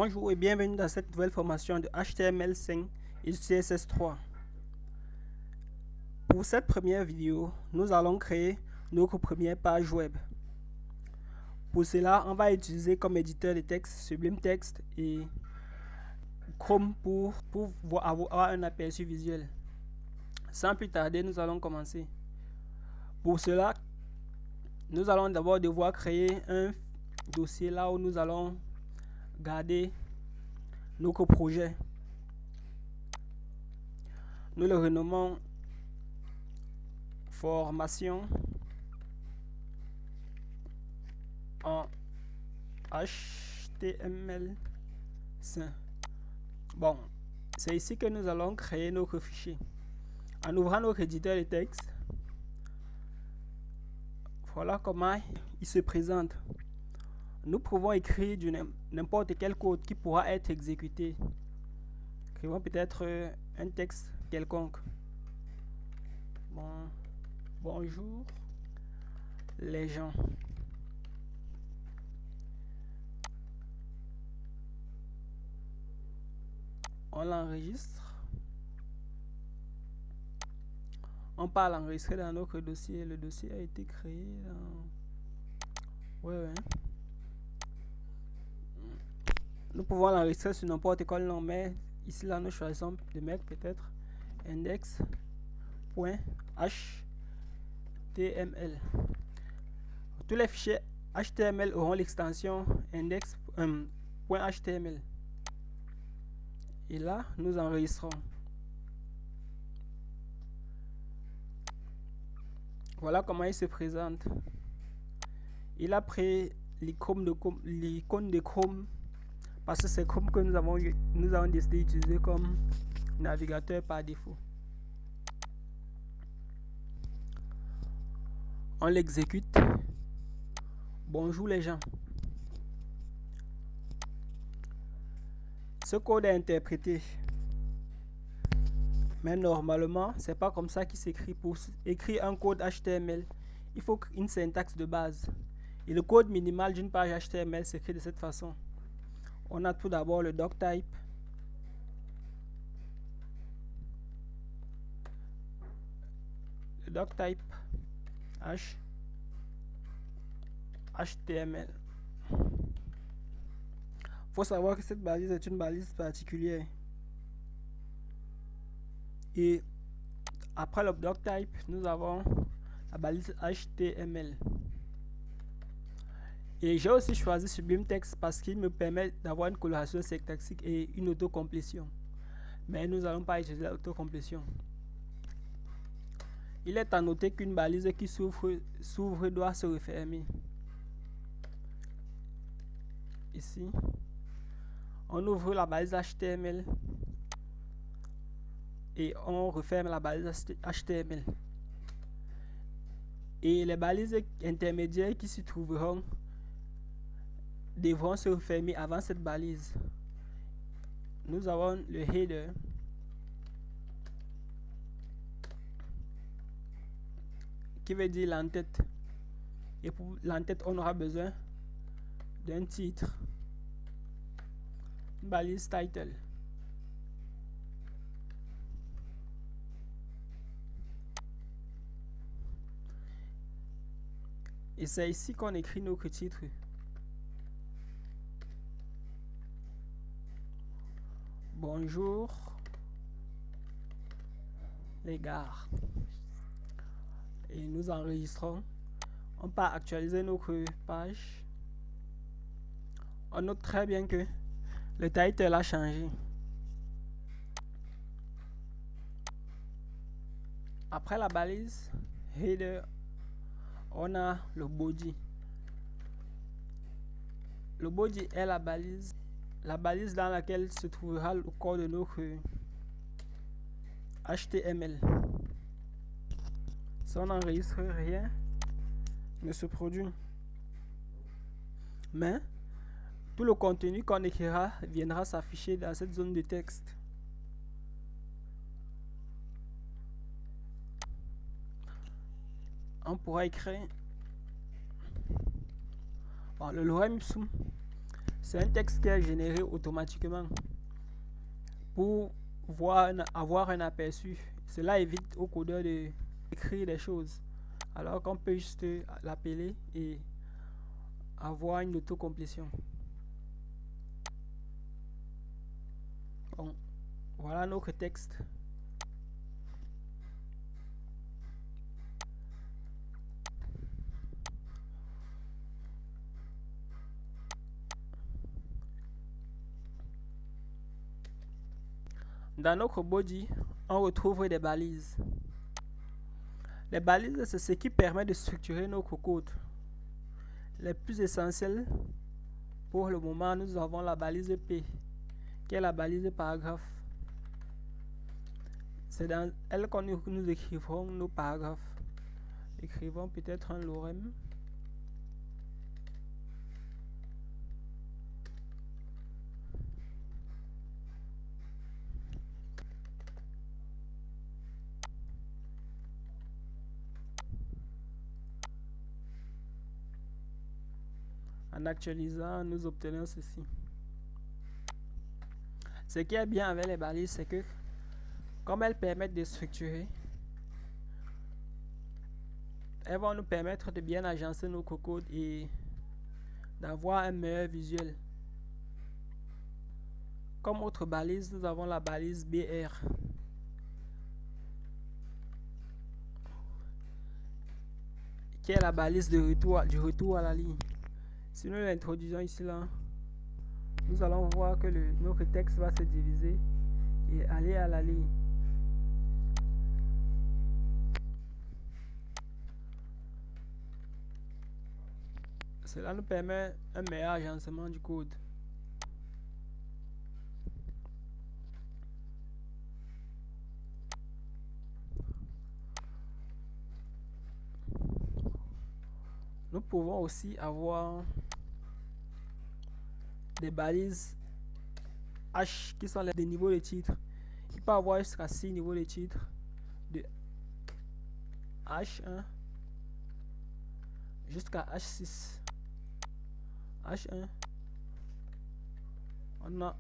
Bonjour et bienvenue dans cette nouvelle formation de HTML5 et CSS3. Pour cette première vidéo, nous allons créer notre première page web. Pour cela, on va utiliser comme éditeur de texte Sublime Text et Chrome pour avoir un aperçu visuel. Sans plus tarder, nous allons commencer. Pour cela, nous allons d'abord devoir créer un dossier là où nous allons garder notre projet. Nous le renommons formation en HTML5. Bon, c'est ici que nous allons créer notre fichier. En ouvrant notre éditeur de texte, voilà comment il se présente. Nous pouvons écrire n'importe quel code qui pourra être exécuté. Écrivons peut-être un texte quelconque. Bonjour les gens. On l'enregistre. On parle enregistrer dans notre dossier. Le dossier a été créé dans... Ouais. Nous pouvons l'enregistrer sur n'importe quel nom, mais ici là nous choisissons de mettre peut-être index.html. Tous les fichiers HTML auront l'extension index.html. Et là, nous enregistrons. Voilà comment il se présente. Il a pris l'icône de Chrome parce que c'est Chrome que nous avons décidé d'utiliser comme navigateur par défaut. On l'exécute. Bonjour les gens. Ce code est interprété. Mais normalement, c'est pas comme ça qu'il s'écrit. Pour écrire un code HTML, il faut une syntaxe de base. Et le code minimal d'une page HTML s'écrit de cette façon. On a tout d'abord le doctype. Le doctype HTML. Faut savoir que cette balise est une balise particulière. Et après le doctype, nous avons la balise HTML. Et j'ai aussi choisi Sublime Text parce qu'il me permet d'avoir une coloration syntaxique et une autocomplétion. Mais nous n'allons pas utiliser l'autocomplétion. Il est à noter qu'une balise qui s'ouvre doit se refermer. Ici, on ouvre la balise HTML et on referme la balise HTML. Et les balises intermédiaires qui s'y trouveront devront se refermer avant cette balise. Nous avons le header qui veut dire l'entête. Et pour l'entête, on aura besoin d'un titre, une balise title. Et c'est ici qu'on écrit notre titre. Bonjour les gars. Et nous enregistrons. On peut actualiser notre page. On note très bien que le title a changé. Après la balise header, on a le body. Le body est la balise dans laquelle se trouvera le code de notre HTML. Si on n'enregistre rien, ne se produit. Mais tout le contenu qu'on écrira viendra s'afficher dans cette zone de texte. On pourra écrire le lorem ipsum C'est un texte qui est généré automatiquement pour avoir un aperçu. Cela évite au codeur d'écrire des choses. Alors qu'on peut juste l'appeler et avoir une autocomplétion. Bon, voilà notre texte. Dans notre body, on retrouve des balises. Les balises, c'est ce qui permet de structurer notre code. Les plus essentielles, pour le moment, nous avons la balise P, qui est la balise paragraphe. C'est dans elle que nous écrivons nos paragraphes. Écrivons peut-être un lorem. En actualisant, nous obtenons ceci. Ce qui est bien avec les balises, c'est que comme elles permettent de structurer, elles vont nous permettre de bien agencer nos codes et d'avoir un meilleur visuel. Comme autre balise, nous avons la balise BR. Qui est la balise de du retour à la ligne. Si nous l'introduisons ici, là, nous allons voir que notre texte va se diviser et aller à la ligne. Cela nous permet un meilleur agencement du code. Nous pouvons aussi avoir des balises H qui sont des niveaux de titre. Il peut avoir jusqu'à 6 niveaux de titre, de H1 jusqu'à H6. H1, on a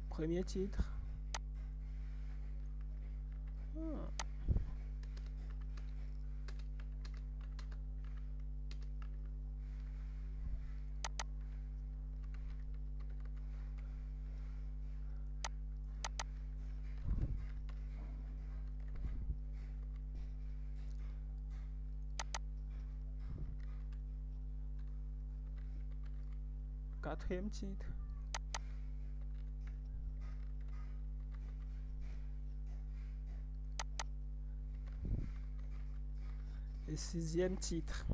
premier titre. Quatrième titre. Et sixième titre.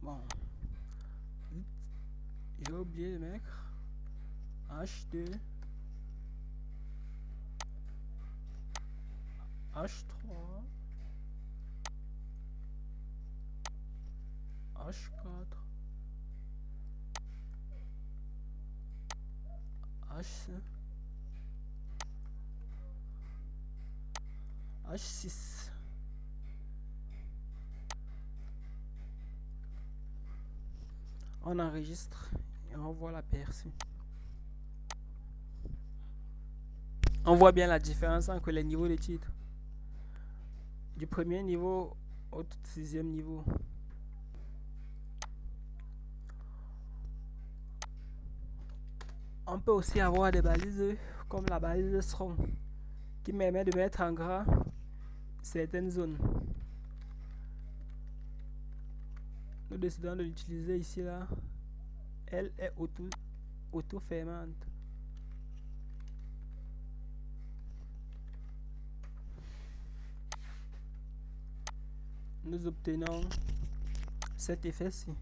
Bon. J'ai oublié de mettre H2. H3, H4, H5, H6. On enregistre et on voit l'aperçu. On voit bien la différence entre les niveaux de titre. Du premier niveau au sixième niveau. On peut aussi avoir des balises comme la balise strong qui permet de mettre en gras certaines zones. Nous décidons de l'utiliser ici là. Elle est auto-fermante. Nous obtenons cet effet-ci.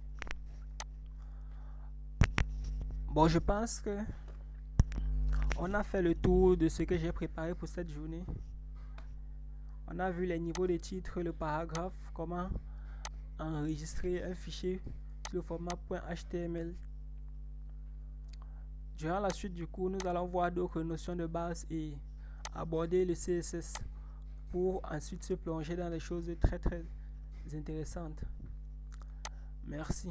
Bon, je pense que on a fait le tour de ce que j'ai préparé pour cette journée. On a vu les niveaux de titre, le paragraphe, comment enregistrer un fichier sur le format .html. Durant la suite du cours, nous allons voir d'autres notions de base et aborder le CSS pour ensuite se plonger dans des choses très intéressantes. Merci.